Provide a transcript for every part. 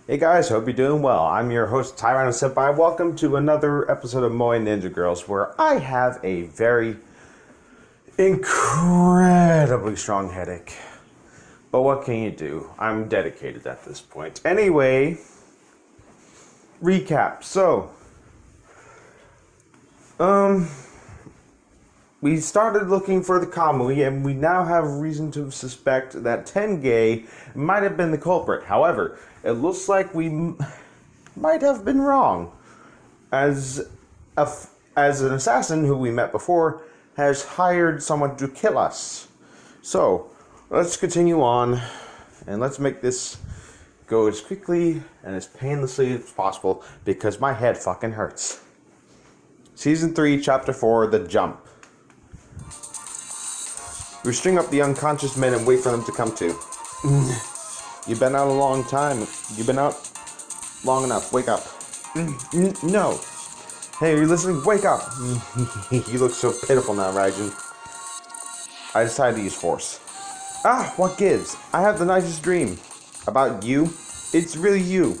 Hey guys, hope you're doing well. I'm your host, Tyranno Senpai. Welcome to another episode of Moe Ninja Girls, where I have a very incredibly strong headache. But what can you do? I'm dedicated at this point. Anyway, recap. So, we started looking for the Kamuy, and we now have reason to suspect that Tengge might have been the culprit. However, it looks like we might have been wrong, as an assassin who we met before has hired someone to kill us. So, let's continue on, and let's make this go as quickly and as painlessly as possible, because my head fucking hurts. Season 3, Chapter 4, The Jump. We string up the unconscious men and wait for them to come to. You've been out a long time. You've been out long enough. Wake up. No. Hey, are you listening? Wake up. You look so pitiful now, Raijin. I decided to use force. What gives? I have the nicest dream. About you? It's really you.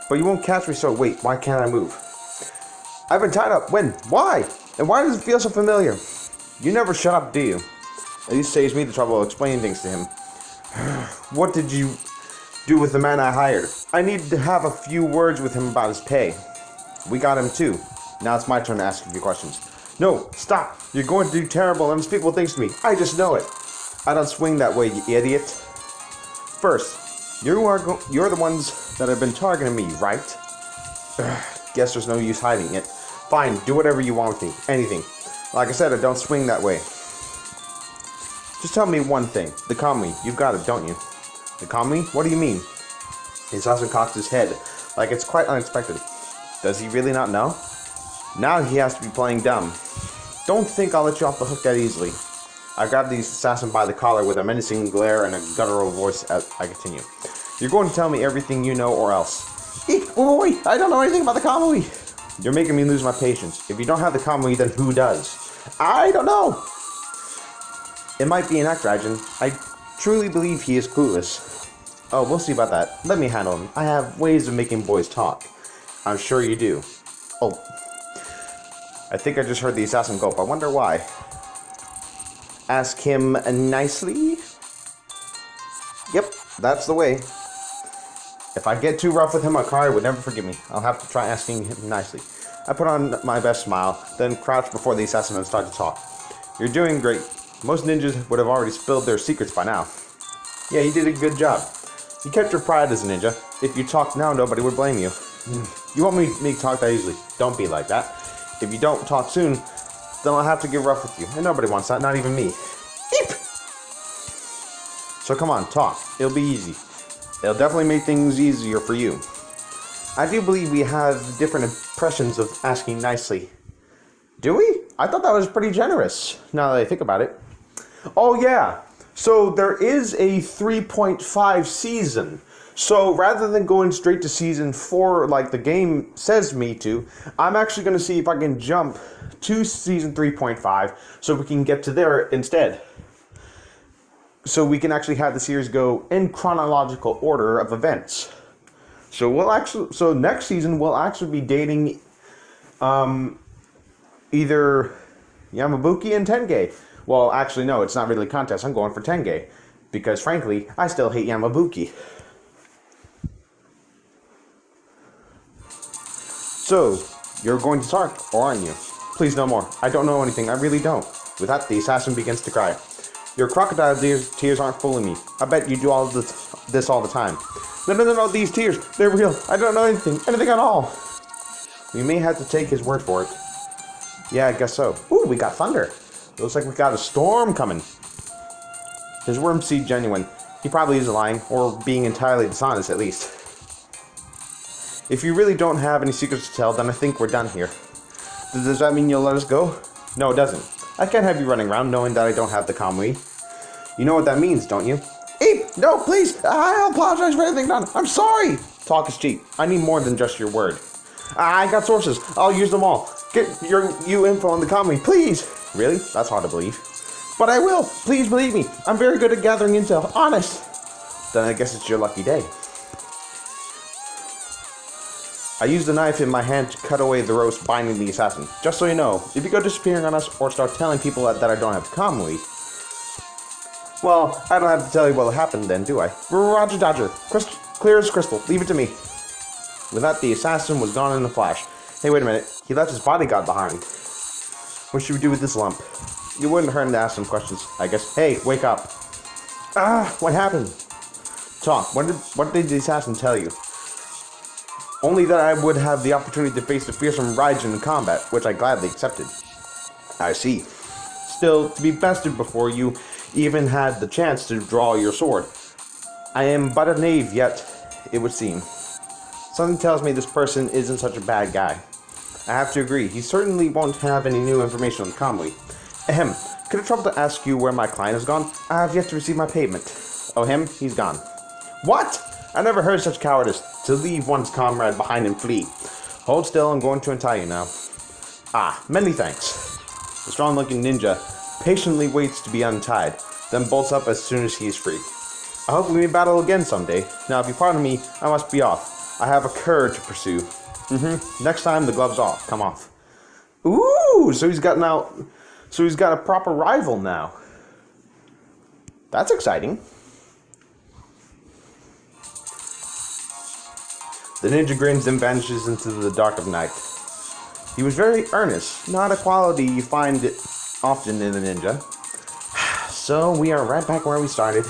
But you won't catch me, so wait, why can't I move? I've been tied up. When? Why? And why does it feel so familiar? You never shut up, do you? At least saves me the trouble of explaining things to him. What did you do with the man I hired? I needed to have a few words with him about his pay. We got him too. Now it's my turn to ask a few questions. No, stop. You're going to do terrible, unspeakable things to me. I just know it. I don't swing that way, you idiot. First, you're the ones that have been targeting me, right? Guess there's no use hiding it. Fine, do whatever you want with me. Anything. Like I said, I don't swing that way. Just tell me one thing. The Kamuy. You've got it, don't you? The Kamuy? What do you mean? The assassin cocks his head, like it's quite unexpected. Does he really not know? Now he has to be playing dumb. Don't think I'll let you off the hook that easily. I grab the assassin by the collar with a menacing glare and a guttural voice as I continue. You're going to tell me everything you know or else. Wait, I don't know anything about the Kamuy. You're making me lose my patience. If you don't have the Kamuy, then who does? I don't know. It might be an act, Raijin. I truly believe he is clueless. Oh, we'll see about that. Let me handle him. I have ways of making boys talk. I'm sure you do. Oh. I think I just heard the assassin gulp. I wonder why. Ask him nicely? Yep, that's the way. If I get too rough with him, Akari would never forgive me. I'll have to try asking him nicely. I put on my best smile, then crouched before the assassin and started to talk. You're doing great. Most ninjas would have already spilled their secrets by now. Yeah, you did a good job. You kept your pride as a ninja. If you talked now, nobody would blame you. You want me to talk that easily? Don't be like that. If you don't talk soon, then I'll have to get rough with you. And nobody wants that, not even me. Eep! So come on, talk. It'll be easy. It'll definitely make things easier for you. I do believe we have different impressions of asking nicely. Do we? I thought that was pretty generous, now that I think about it. Oh yeah, so there is a 3.5 season. So rather than going straight to season 4 like the game says me to, I'm actually going to see if I can jump to season 3.5 so we can get to there instead. So we can actually have the series go in chronological order of events. So next season we'll actually be dating either Yamabuki and Tengge. Well, actually, no, it's not really a contest. I'm going for Tengge. Because, frankly, I still hate Yamabuki. So, you're going to talk, or aren't you? Please, no more. I don't know anything. I really don't. With that, the assassin begins to cry. Your crocodile tears aren't fooling me. I bet you do all this all the time. No, these tears. They're real. I don't know anything at all. We may have to take his word for it. Yeah, I guess so. Ooh, we got thunder. Looks like we got a storm coming. His words seem genuine. He probably is lying, or being entirely dishonest at least. If you really don't have any secrets to tell, then I think we're done here. Does that mean you'll let us go? No, it doesn't. I can't have you running around knowing that I don't have the Kamuy. You know what that means, don't you? Eep! No, please! I apologize for anything done. I'm sorry! Talk is cheap. I need more than just your word. I got sources. I'll use them all. Get you info on the Kamuy, please! Really? That's hard to believe. But I will! Please believe me! I'm very good at gathering intel. Honest! Then I guess it's your lucky day. I used the knife in my hand to cut away the ropes binding the assassin. Just so you know, if you go disappearing on us or start telling people that I don't have Kamuy, well, I don't have to tell you what happened then, do I? Roger Dodger. Clear as crystal. Leave it to me. With that, the assassin was gone in a flash. Hey, wait a minute. He left his bodyguard behind. What should we do with this lump? You wouldn't hurt him to ask some questions, I guess. Hey, wake up. What happened? Talk. What did the assassin tell you? Only that I would have the opportunity to face the fearsome Raijin in combat, which I gladly accepted. I see. Still, to be bested before you even had the chance to draw your sword. I am but a knave, yet it would seem. Something tells me this person isn't such a bad guy. I have to agree, he certainly won't have any new information on Kamuy. Ahem, could I trouble to ask you where my client has gone? I have yet to receive my payment. Oh, him? He's gone. What? I never heard such cowardice, to leave one's comrade behind and flee. Hold still, I'm going to untie you now. Many thanks. The strong-looking ninja patiently waits to be untied, then bolts up as soon as he is free. I hope we may battle again someday. Now, if you pardon me, I must be off. I have a cur to pursue. Next time, the gloves off. Come off. Ooh, so he's got a proper rival now. That's exciting. The ninja grins and vanishes into the dark of night. He was very earnest, not a quality you find often in a ninja. So we are right back where we started.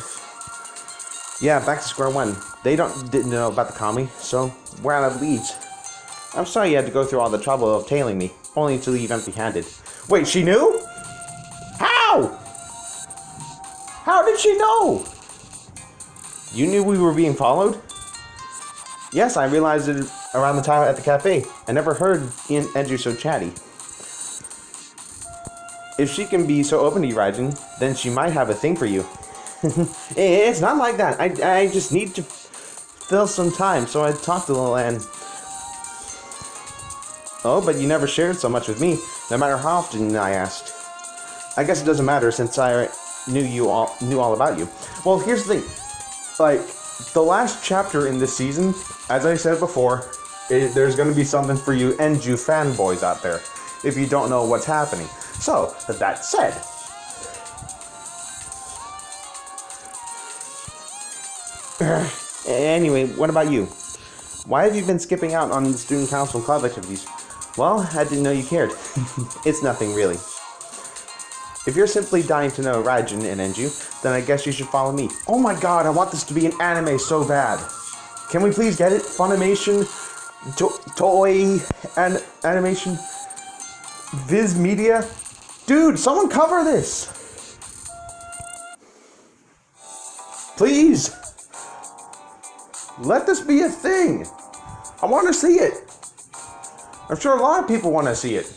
Yeah, back to square one. They didn't know about the Kamuy, so we're out of leads. I'm sorry you had to go through all the trouble of tailing me, only to leave empty-handed. Wait, she knew? How? How did she know? You knew we were being followed? Yes, I realized it around the time at the cafe. I never heard Ian Edger so chatty. If she can be so open to you, Raijin, then she might have a thing for you. It's not like that. I just need to fill some time, so I talked to Lil Ann. Oh, but you never shared so much with me, no matter how often I asked. I guess it doesn't matter since I knew all about you. Well, here's the thing. Like, the last chapter in this season, as I said before, there's going to be something for you Enju fanboys out there, if you don't know what's happening. So, that said, anyway, what about you? Why have you been skipping out on the student council and club activities? Well, I didn't know you cared. It's nothing really. If you're simply dying to know Raijin and Enju, then I guess you should follow me. Oh my god, I want this to be an anime so bad. Can we please get it? Funimation? Toei? Animation? Viz Media? Dude, someone cover this! Please! Let this be a thing! I want to see it! I'm sure a lot of people want to see it.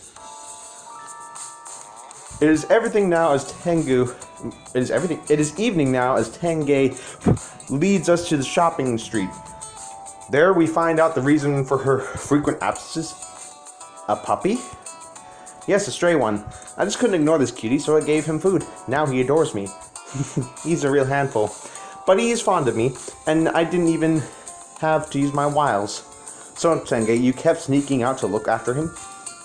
It is everything now as Tengu. It is evening now as Tengge leads us to the shopping street. There we find out the reason for her frequent absences. A puppy? Yes, a stray one. I just couldn't ignore this cutie, so I gave him food. Now he adores me. He's a real handful. But he is fond of me, and I didn't even have to use my wiles. So, Tengge, you kept sneaking out to look after him?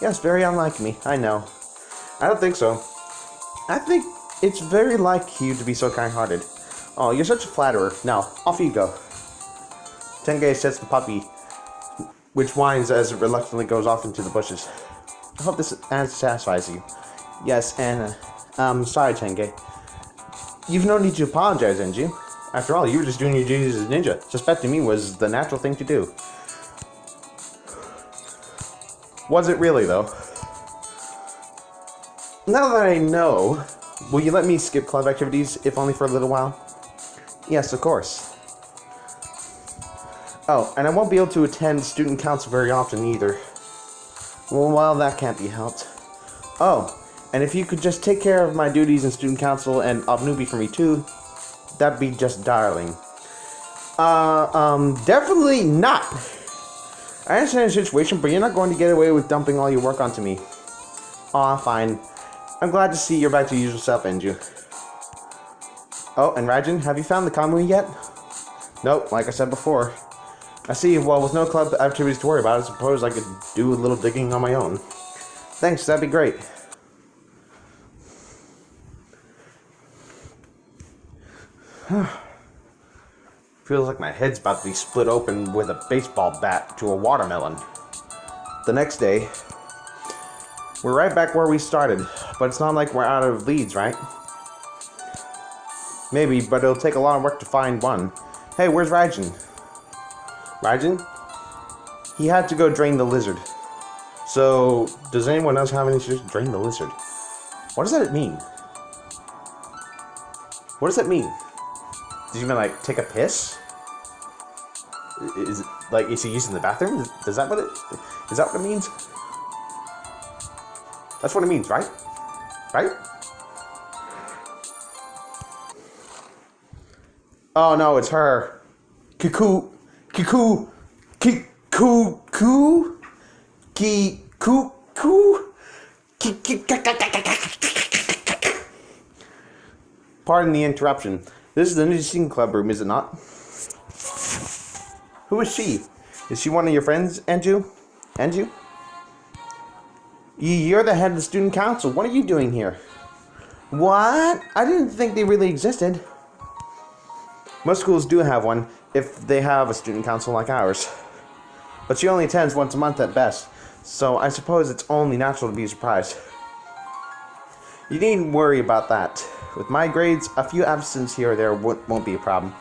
Yes, very unlike me, I know. I don't think so. I think it's very like you to be so kind-hearted. Oh, you're such a flatterer. Now, off you go. Tengge sets the puppy, which whines as it reluctantly goes off into the bushes. I hope this answer satisfies you. Yes, and, sorry, Tengge. You've no need to apologize, Enju. After all, you were just doing your duties as a ninja. Suspecting me was the natural thing to do. Was it really, though? Now that I know, will you let me skip club activities, if only for a little while? Yes, of course. Oh, and I won't be able to attend student council very often either. Well, that can't be helped. Oh, and if you could just take care of my duties in student council and of Newbie for me too, that'd be just darling. Definitely not. I understand the situation, but you're not going to get away with dumping all your work onto me. Aw, fine. I'm glad to see you're back to your usual self, Enju. Oh, and Raijin, have you found the Kamuy yet? Nope, like I said before. I see. Well, with no club activities to worry about, I suppose I could do a little digging on my own. Thanks, that'd be great. Feels like my head's about to be split open with a baseball bat to a watermelon. The next day, we're right back where we started, but it's not like we're out of leads, right? Maybe, but it'll take a lot of work to find one. Hey, where's Raijin? Raijin? He had to go drain the lizard. So, does anyone else have any issues to drain the lizard? What does that mean? What does that mean? Does you mean like take a piss? Is it like, is he using the bathroom? Is that what it means? That's what it means, right? Right? Oh no, it's her. Kiku. Pardon the interruption. This is the new singing club room, is it not? Who is she? Is she one of your friends, Andrew? Andrew? You're the head of the student council. What are you doing here? What? I didn't think they really existed. Most schools do have one, if they have a student council like ours. But she only attends once a month at best, so I suppose it's only natural to be surprised. You needn't worry about that. With my grades, a few absences here or there won't be a problem.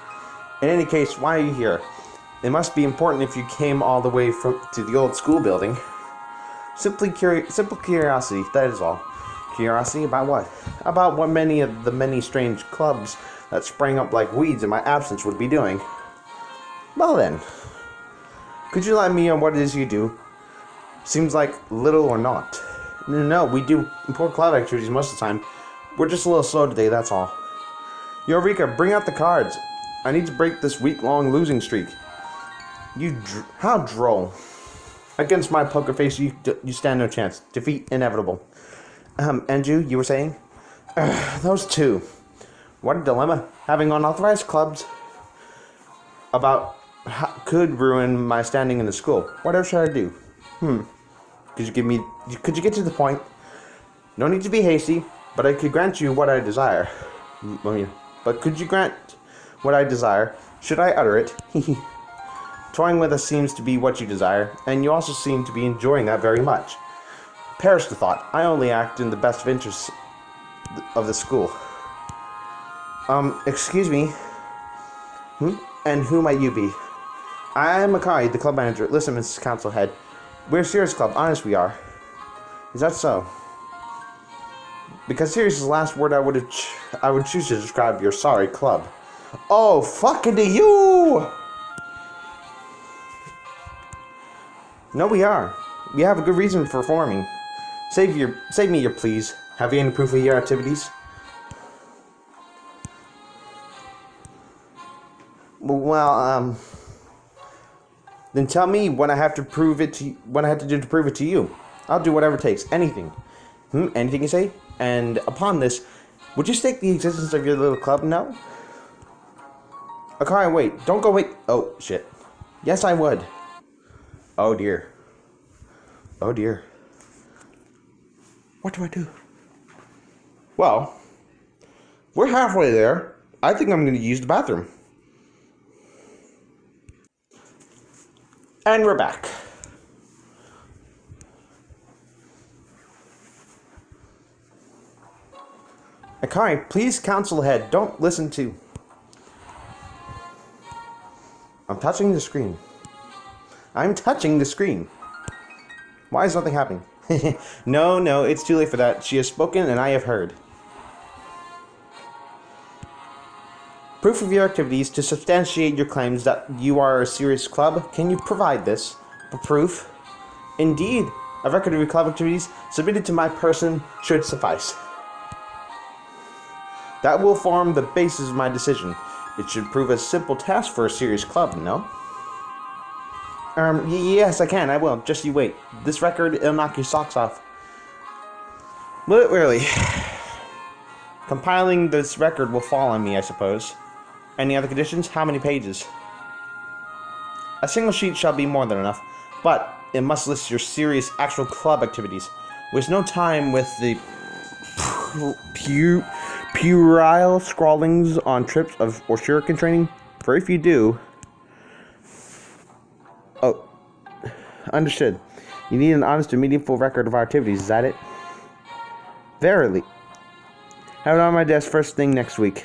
In any case, why are you here? It must be important if you came all the way to the old school building. Simple curiosity, that is all. Curiosity about what? About what many of the many strange clubs that sprang up like weeds in my absence would be doing. Well then, could you let me know what it is you do? Seems like little or not. No, we do important club activities most of the time. We're just a little slow today, that's all. Eureka, bring out the cards. I need to break this week-long losing streak. How droll. Against my poker face, you stand no chance. Defeat inevitable. Andrew, you were saying? Those two. What a dilemma. Having unauthorized clubs could ruin my standing in the school. Whatever should I do? Could you get to the point? No need to be hasty, but I could grant you what I desire. But could you grant what I desire? Should I utter it? Toying with us seems to be what you desire, and you also seem to be enjoying that very much. Perish the thought. I only act in the best of interests of the school. Excuse me. And who might you be? I am Kamuy, the club manager. Listen, Mrs. Council Head. We're a serious club. Honest we are. Is that so? Because serious is the last word I would choose to describe your sorry club. Oh, fucking to you! No, we are. We have a good reason for forming. Save me your pleas. Have you any proof of your activities? Well, then tell me what I have to prove it to. What I have to do to prove it to you. I'll do whatever it takes. Anything. Anything you say. And upon this, would you stake the existence of your little club? No. Okay, wait. Don't go. Wait. Oh shit. Yes, I would. Oh dear. Oh dear. What do I do? Well, we're halfway there. I think I'm going to use the bathroom. And we're back. Akari, please counsel ahead. Don't listen to... I'm touching the screen. I'm touching the screen. Why is nothing happening? No, it's too late for that. She has spoken and I have heard. Proof of your activities to substantiate your claims that you are a serious club. Can you provide this? Proof? Indeed, a record of your club activities submitted to my person should suffice. That will form the basis of my decision. It should prove a simple task for a serious club, no? Yes, I can. I will. Just you wait. This record, it'll knock your socks off. Literally. Compiling this record will fall on me, I suppose. Any other conditions? How many pages? A single sheet shall be more than enough, but it must list your serious actual club activities. Waste no time with the puerile scrawlings on trips or shuriken training, for if you do... Oh, understood. You need an honest and meaningful record of our activities, is that it? Verily. Have it on my desk first thing next week.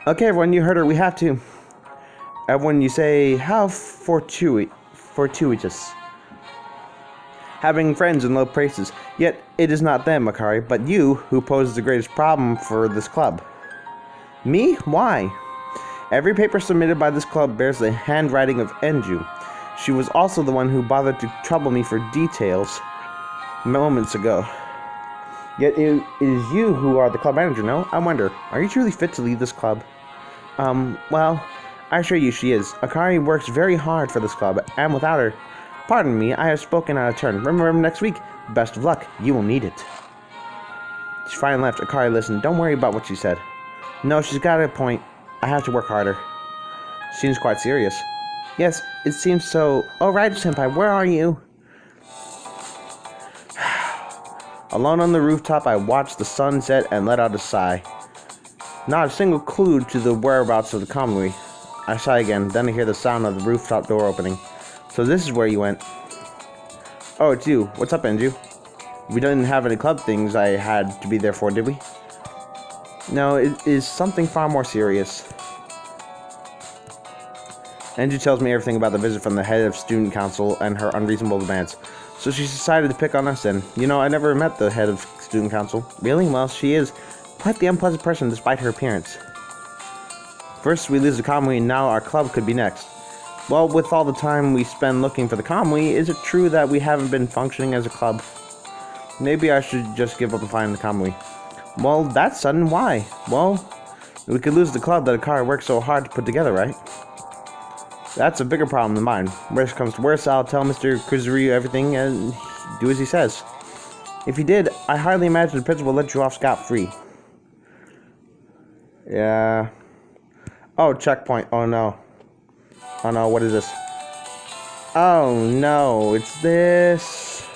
Okay, everyone, you heard her. We have to. Everyone, you say, how fortuitous. Having friends in low places. Yet, it is not them, Akari, but you who poses the greatest problem for this club. Me? Why? Every paper submitted by this club bears the handwriting of Enju. She was also the one who bothered to trouble me for details moments ago. Yet it is you who are the club manager, no? I wonder, are you truly fit to lead this club? Well, I assure you she is. Akari works very hard for this club, and without her... Pardon me, I have spoken out of turn. Remember next week? Best of luck. You will need it. She finally left. Akari listened. Don't worry about what she said. No, she's got a point. I have to work harder. Seems quite serious. Yes, it seems so. Oh, Raijin-senpai, where are you? Alone on the rooftop, I watched the sun set and let out a sigh. Not a single clue to the whereabouts of the Kamuy. I sigh again, then I hear the sound of the rooftop door opening. So this is where you went. Oh, it's you. What's up, Enju? We didn't have any club things I had to be there for, did we? No, it is something far more serious. Enju tells me everything about the visit from the head of student council and her unreasonable demands. So she decided to pick on us then. You know, I never met the head of student council. Really? Well, she is quite the unpleasant person despite her appearance. First we lose the Kamuy, and now our club could be next. Well, with all the time we spend looking for the Kamuy, is it true that we haven't been functioning as a club? Maybe I should just give up and find the Kamuy. Well, that's sudden. Why? Well, we could lose the club that Akari worked so hard to put together, right? That's a bigger problem than mine. Worst comes to worst, I'll tell Mr. Kuzuryu everything and do as he says. If he did, I hardly imagine the principal would let you off scot-free. Yeah. Oh, checkpoint. Oh no. Oh no, what is this? Oh no, it's this.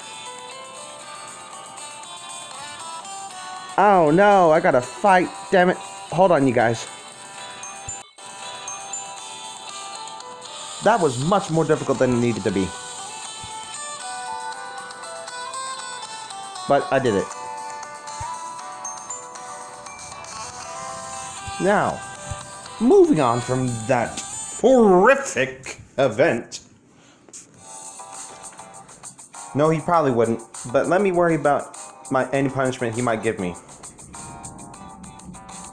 Oh no, I gotta fight, damn it. Hold on, you guys. That was much more difficult than it needed to be. But I did it. Now, moving on from that horrific event. No, he probably wouldn't, but let me worry about any punishment he might give me.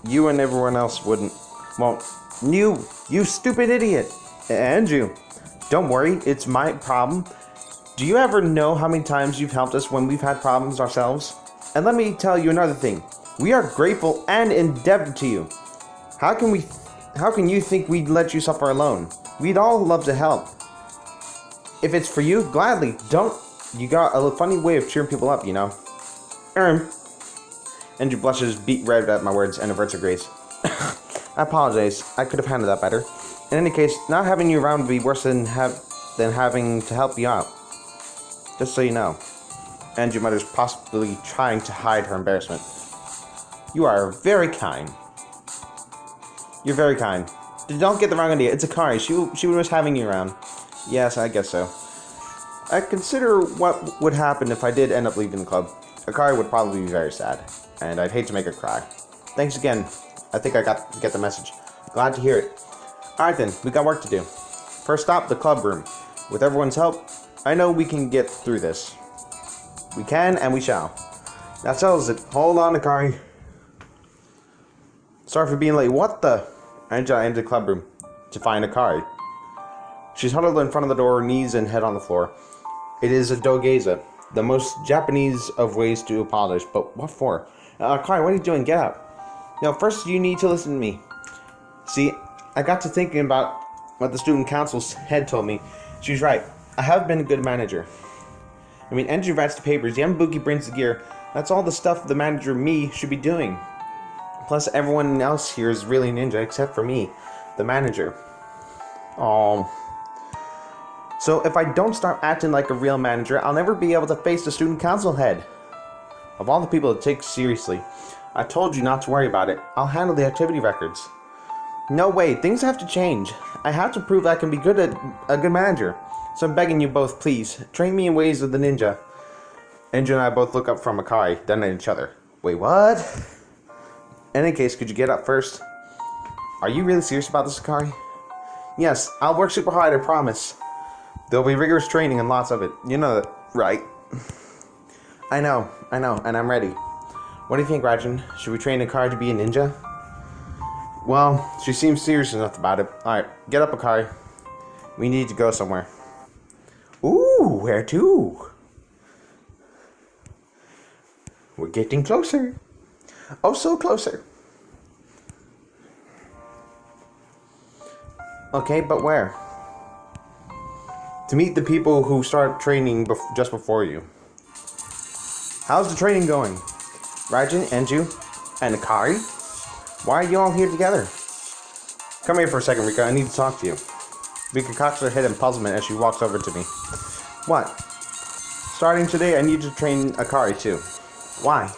You and everyone else wouldn't. Well, you stupid idiot. And you. Don't worry, it's my problem. Do you ever know how many times you've helped us when we've had problems ourselves? And let me tell you another thing. We are grateful and indebted to you. How can you think we'd let you suffer alone? We'd all love to help. If it's for you, gladly. You got a funny way of cheering people up, you know. Andrew blushes, beat red at my words, and averts a grace. I apologize. I could have handled that better. In any case, not having you around would be worse than having to help you out. Just so you know. Andrew mutters, possibly trying to hide her embarrassment. You are very kind. You're very kind. Don't get the wrong idea. It's Akari. She was having you around. Yes, I guess so. I consider what would happen if I did end up leaving the club. Akari would probably be very sad, and I'd hate to make her cry. Thanks again. I think I got to get the message. Glad to hear it. Alright then, we got work to do. First stop, the club room. With everyone's help, I know we can get through this. We can, and we shall. That settles it. Hold on, Akari. Sorry for being late. What the? I entered the club room to find Akari. She's huddled in front of the door, knees and head on the floor. It is a dogeza, the most Japanese of ways to apologize, but what for? Akari, what are you doing? Get up. Now, first you need to listen to me. See, I got to thinking about what the student council's head told me. She's right. I have been a good manager. I mean, Enju writes the papers, Yamabuki brings the gear. That's all the stuff the manager, me, should be doing. Plus, everyone else here is really ninja except for me, the manager. Oh. So if I don't start acting like a real manager, I'll never be able to face the student council head. Of all the people to take seriously, I told you not to worry about it. I'll handle the activity records. No way, things have to change. I have to prove I can be a good manager. So I'm begging you both, please, train me in ways of the ninja. Enju and I both look up from Akai, then at each other. Wait, what? In any case, could you get up first? Are you really serious about this, Akai? Yes, I'll work super hard, I promise. There'll be rigorous training and lots of it. You know that, right? I know, and I'm ready. What do you think, Raijin? Should we train Akai to be a ninja? Well, she seems serious enough about it. Alright, get up, Akai. We need to go somewhere. Ooh, where to? We're getting closer. Oh, so closer. Okay, but where? To meet the people who start training just before you. How's the training going? Raijin, Enju, and Akai? Why are you all here together? Come here for a second, Rika. I need to talk to you. Rika cocks her head in puzzlement as she walks over to me. What? Starting today, I need to train Akari too. Why?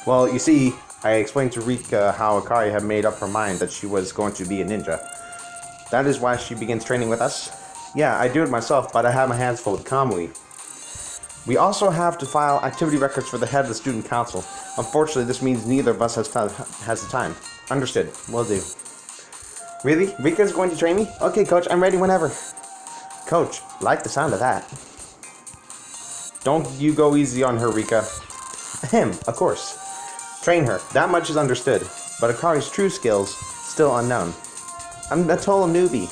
Well, you see, I explained to Rika how Akari had made up her mind that she was going to be a ninja. That is why she begins training with us. Yeah, I do it myself, but I have my hands full with Kamuy. We also have to file activity records for the head of the student council. Unfortunately, this means neither of us has the time. Understood. Will do. Really? Rika's going to train me? Okay, coach, I'm ready whenever. Coach, like the sound of that. Don't you go easy on her, Rika. Ahem, of course. Train her. That much is understood. But Akari's true skills, still unknown. I'm a total newbie.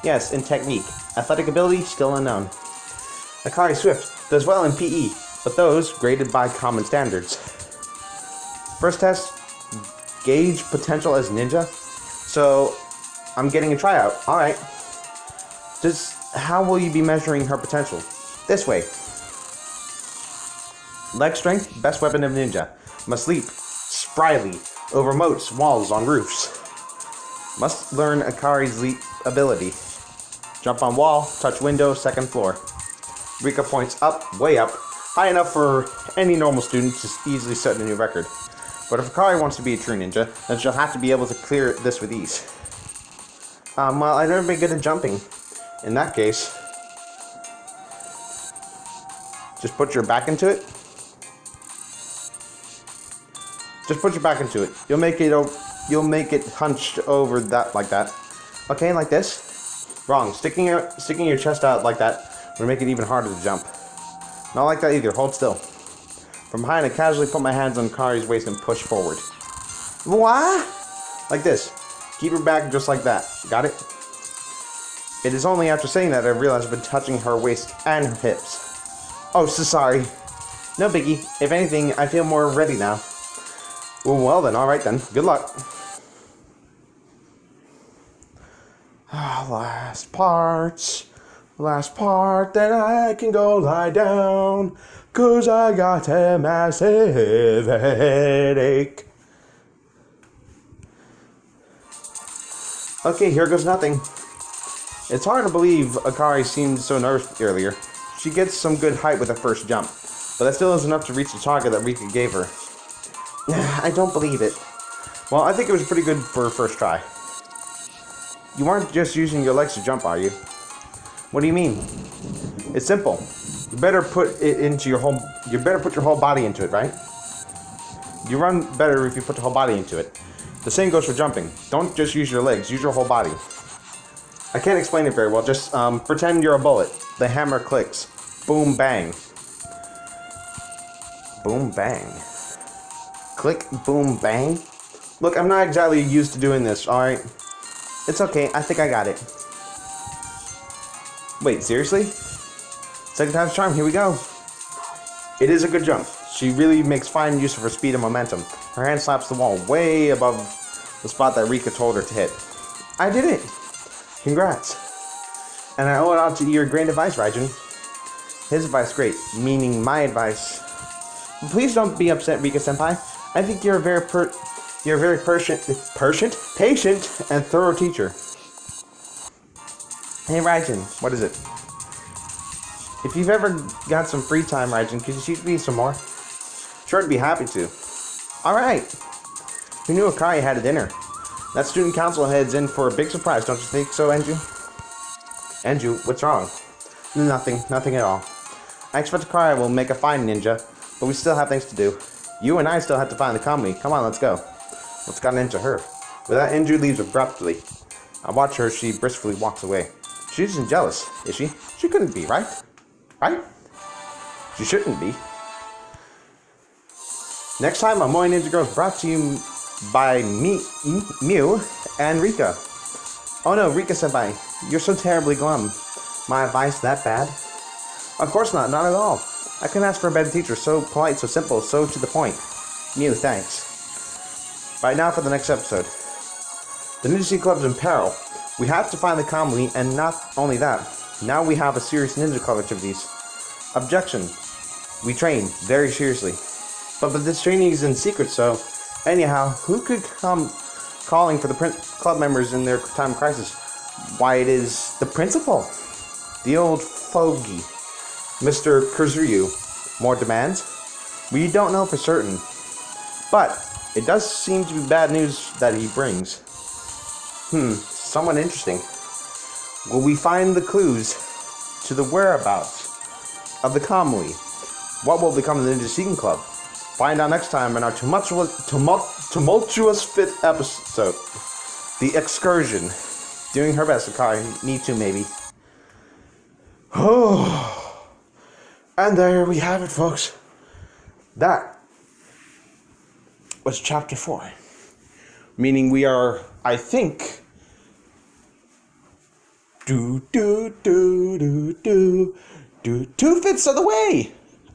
Yes, in technique. Athletic ability, still unknown. Akari Swift does well in PE, but those graded by common standards. First test, gauge potential as ninja. So, I'm getting a tryout. Alright. How will you be measuring her potential? This way. Leg strength, best weapon of ninja. Must leap spryly over moats, walls, on roofs. Must learn Akari's leap ability. Jump on wall, touch window, second floor. Rika points up, way up, high enough for any normal student to easily set a new record. But if Akari wants to be a true ninja, then she'll have to be able to clear this with ease. Well, I've never been good at jumping. In that case, just put your back into it. Just put your back into it. You'll make it hunched over that like that. Okay, like this. Wrong. Sticking your chest out like that would make it even harder to jump. Not like that either. Hold still. From behind, I casually put my hands on Kari's waist and push forward. What? Like this. Keep her back just like that. Got it? It is only after saying that I realized I've been touching her waist and her hips. Oh, so sorry. No biggie. If anything, I feel more ready now. Well then, alright then. Good luck. Last part, then I can go lie down, 'cause I got a massive headache. Okay, here goes nothing. It's hard to believe Akari seemed so nervous earlier. She gets some good height with her first jump, but that still isn't enough to reach the target that Rika gave her. I don't believe it. Well, I think it was pretty good for her first try. You aren't just using your legs to jump, are you? What do you mean? It's simple. You better put your whole body into it, right? You run better if you put the whole body into it. The same goes for jumping. Don't just use your legs, use your whole body. I can't explain it very well, just pretend you're a bullet. The hammer clicks. Boom, bang. Boom, bang. Click, boom, bang. Look, I'm not exactly used to doing this, alright? It's okay, I think I got it. Wait, seriously? Second time's charm, here we go. It is a good jump. She really makes fine use of her speed and momentum. Her hand slaps the wall way above the spot that Rika told her to hit. I did it! Congrats. And I owe it all to your great advice, Raijin. His advice great, meaning my advice. Please don't be upset, Rika-senpai. I think you're a very patient and thorough teacher. Hey Raijin, what is it? If you've ever got some free time, Raijin, could you teach me some more? Sure, I'd be happy to. Alright. Who knew Akai had a dinner? That student council heads in for a big surprise, don't you think so, Enju? Enju, what's wrong? Nothing at all. I expect Akai will make a fine ninja, but we still have things to do. You and I still have to find the Kamuy. Come on, let's go. What's gotten into her? With that, Enju leaves abruptly. I watch her as she briskly walks away. She isn't jealous, is she? She couldn't be, right? Right? She shouldn't be. Next time, Amoy Ninja Girl is brought to you by Mew and Rika. Oh no, Rika Senpai, you're so terribly glum. My advice that bad? Of course not at all. I couldn't ask for a better teacher, so polite, so simple, so to the point. Mew, thanks. Right now for the next episode. The Ninja Sea Club's in peril. We have to find the Kamuy, and not only that, now we have a serious ninja club activities. Objection. We train, very seriously. But this training is in secret, so anyhow, who could come calling for the club members in their time of crisis? Why, it is the principal. The old fogey, Mr. Kurzuyu. More demands? We don't know for certain. But it does seem to be bad news that he brings. Somewhat interesting. Will we find the clues to the whereabouts of the Kamuy? What will become of the Ninja Seeking Club? Find out next time in our tumultuous 5th episode. The Excursion. Doing her best, Akai. Need to, maybe. Oh. And there we have it, folks. That was chapter 4. Meaning we are, I think, 2/5 of the way.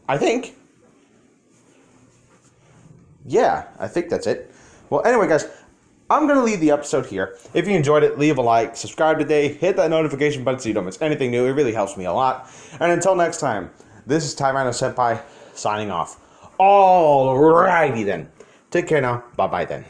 I think. Yeah, I think that's it. Well, anyway, guys, I'm going to leave the episode here. If you enjoyed it, leave a like, subscribe today, hit that notification button so you don't miss anything new. It really helps me a lot. And until next time, this is Taimano Senpai signing off. Alrighty then. Take care now. Bye-bye then.